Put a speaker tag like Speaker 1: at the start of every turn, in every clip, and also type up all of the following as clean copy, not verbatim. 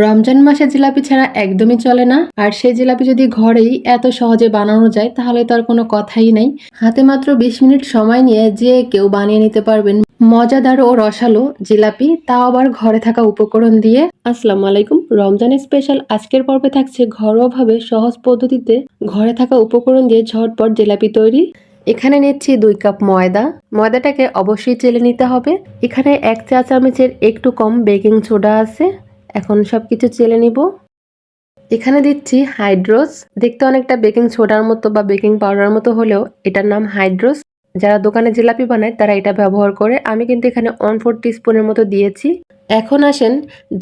Speaker 1: রমজান মাসে জিলাপি ছাড়া একদমই চলে না। আর সেই জিলাপি যদি ঘরেই এত সহজে বানানো যায় তাহলে তো আর কোনো কথাই নাই। হাতে মাত্র 20 মিনিট সময় নিয়ে যে কেউ বানিয়ে নিতে পারবেন মজাদার ও রসালো জিলাপি, তাও আবার ঘরে থাকা উপকরণ দিয়ে। আসসালামু আলাইকুম। রমজান স্পেশাল আজকের পর্বে থাকছে ঘরোয়াভাবে সহজ পদ্ধতিতে ঘরে থাকা উপকরণ দিয়ে ঝটপট জিলাপি তৈরি। এখানে নিচ্ছি 2 কাপ ময়দা। ময়দাটাকে অবশ্যই চেলে নিতে হবে। এখানে 1 চা চামচের একটু কম বেকিং সোডা আছে। এখন সবকিছু চেলে নিব। এখানে দিচ্ছি হাইড্রোস। দেখতে অনেকটা বেকিং সোডার মতো বা বেকিং পাউডার মতো হলেও এটার নাম হাইড্রোস। যারা দোকানে জিলাপি বানায় তারা এটা ব্যবহার করে। আমি কিন্তু এখানে 1/4 টিস্পুনের মতো দিয়েছি। এখন আসেন,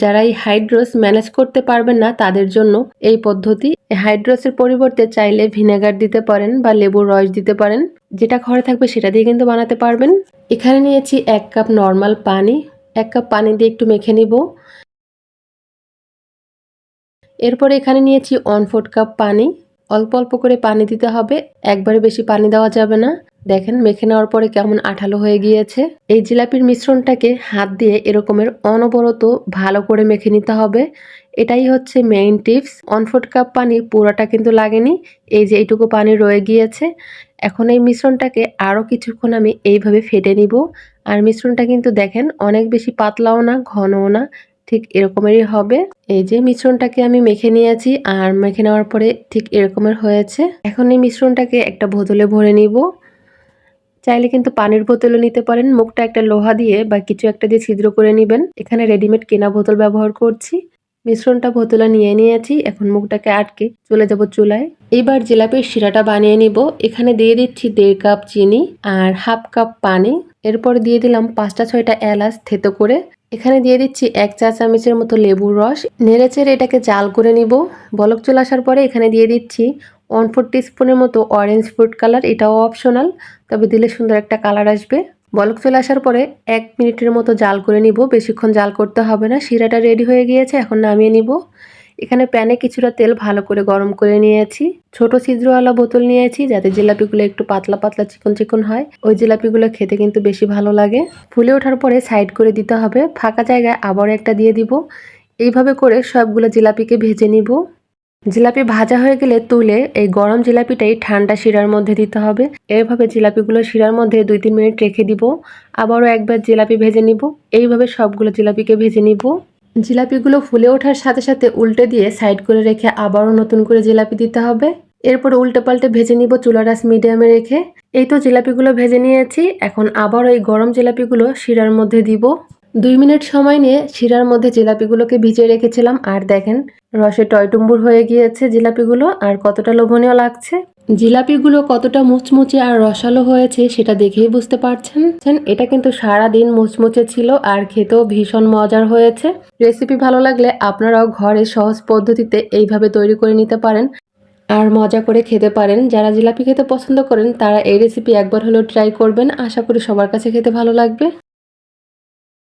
Speaker 1: যারা এই হাইড্রোস ম্যানেজ করতে পারবেন না তাদের জন্য এই পদ্ধতি। হাইড্রোসের পরিবর্তে চাইলে ভিনেগার দিতে পারেন বা লেবুর রস দিতে পারেন। যেটা ঘরে থাকবে সেটা দিয়ে কিন্তু বানাতে পারবেন। এখানে নিয়েছি 1 কাপ নর্মাল পানি। 1 কাপ পানি দিয়ে একটু মেখে নিব। এরপরে এখানে নিয়েছি 1/4 কাপ পানি। অল্প অল্প করে পানি দিতে হবে, একবারে বেশি পানি দেওয়া যাবে না। দেখেন মেখে নেওয়ার পরে কেমন আঠালো হয়ে গিয়েছে। এই জিলাপির মিশ্রণটাকে হাত দিয়ে এরকমের অনবরত ভালো করে মেখে নিতে হবে। এটাই হচ্ছে মেইন টিপস। 1/4 কাপ পানি পুরোটা কিন্তু লাগেনি, এই যে এইটুকু পানি রয়ে গিয়েছে। এখন এই মিশ্রণটাকে আরও কিছুক্ষণ আমি এইভাবে ফেটে নিব। আর মিশ্রণটা কিন্তু দেখেন অনেক বেশি পাতলাও না ঘনও না, ঠিক এরকমেরই হবে। এই যে মিশ্রণটাকে আমি মেখে নিয়েছি আর মেখে নেওয়ার পরে ঠিক এরকমের হয়েছে। এখন এই মিশ্রণটাকে একটা বোতলে ভরে নিব। চাইলে কিন্তু পানির বোতলও নিতে পারেন। মুখটা একটা লোহা দিয়ে বা কিছু একটা দিয়ে ছিদ্র করে নেবেন। এখানে রেডিমেড কেনা বোতল ব্যবহার করছি। মিশ্রণটা বোতলে নিয়ে নিয়েছি। এখন মুখটাকে আটকে চলে যাব চুলায়। এইবার জিলাপির শিরাটা বানিয়ে নিব। এখানে দিয়ে দিচ্ছি 1.5 কাপ চিনি আর 1/2 কাপ পানি। এরপর দিয়ে দিলাম 5টা-6টা এলাচ থেতো করে। এখানে দিয়ে দিচ্ছি 1 চা চামচের মতো লেবুর রস। নেড়েচেড়ে এটাকে জাল করে নিব। বলক চলে আসার পরে এখানে দিয়ে দিচ্ছি 1/4 টিস্পুনের মতো অরেঞ্জ ফুড কালার। এটাও অপশনাল, তবে দিলে সুন্দর একটা কালার আসবে। বলক চলে আসার পরে 1 মিনিটের মতো জাল করে নিব। বেশিক্ষণ জাল করতে হবে না। শিরাটা রেডি হয়ে গিয়েছে, এখন নামিয়ে নিব। এখানে প্যানে কিছুটা তেল ভালো করে গরম করে নিয়েছি। ছোট ছিদ্রওয়ালা বোতল নিয়েছি যাতে জিলাপিগুলো একটু পাতলা পাতলা চিকন চিকন হয়। ওই জিলাপিগুলো খেতে কিন্তু বেশি ভালো লাগে। ফুলে ওঠার পরে সাইড করে দিতে হবে। ফাঁকা জায়গায় আবার একটা দিয়ে দিব। এইভাবে করে সবগুলো জিলাপিকে ভেজে নিব। জিলাপি ভাজা হয়ে গেলে তুলে এই গরম জিলাপিটাই ঠান্ডা শিরার মধ্যে দিতে হবে। এভাবে জিলাপিগুলো শিরার মধ্যে 2-3 মিনিট রেখে দিব। আবারও একবার জিলাপি ভেজে নিব। এইভাবে সবগুলো জিলাপিকে ভেজে নিব। জিলাপিগুলো ফুলে ওঠার সাথে সাথে উল্টে দিয়ে সাইড করে রেখে আবারও নতুন করে জিলাপি দিতে হবে। এরপর উল্টে পাল্টে ভেজে নিব চুলার আঁচ মিডিয়ামে রেখে। এই তো জিলাপিগুলো ভেজে নিয়েছি। এখন আবার ওই গরম জিলাপিগুলো শিরার মধ্যে দিব। 2 মিনিট সময় নিয়ে শিরার মধ্যে জিলাপিগুলোকে ভিজিয়ে রেখেছিলাম। আর দেখেন রসে টয়টুম্বুর হয়ে গিয়েছে জিলাপিগুলো, আর কতটা লোভনীয় লাগছে। জিলাপিগুলো কতটা মুচমুচে আর রসালো হয়েছে সেটা দেখেই বুঝতে পারছেন। এটা কিন্তু সারাদিন মুচমুচে ছিল আর খেতেও ভীষণ মজার হয়েছে। রেসিপি ভালো লাগলে আপনারাও ঘরে সহজ পদ্ধতিতে এইভাবে তৈরি করে নিতে পারেন আর মজা করে খেতে পারেন। যারা জিলাপি খেতে পছন্দ করেন তারা এই রেসিপি একবার হলেও ট্রাই করবেন। আশা করি সবার কাছে খেতে ভালো লাগবে।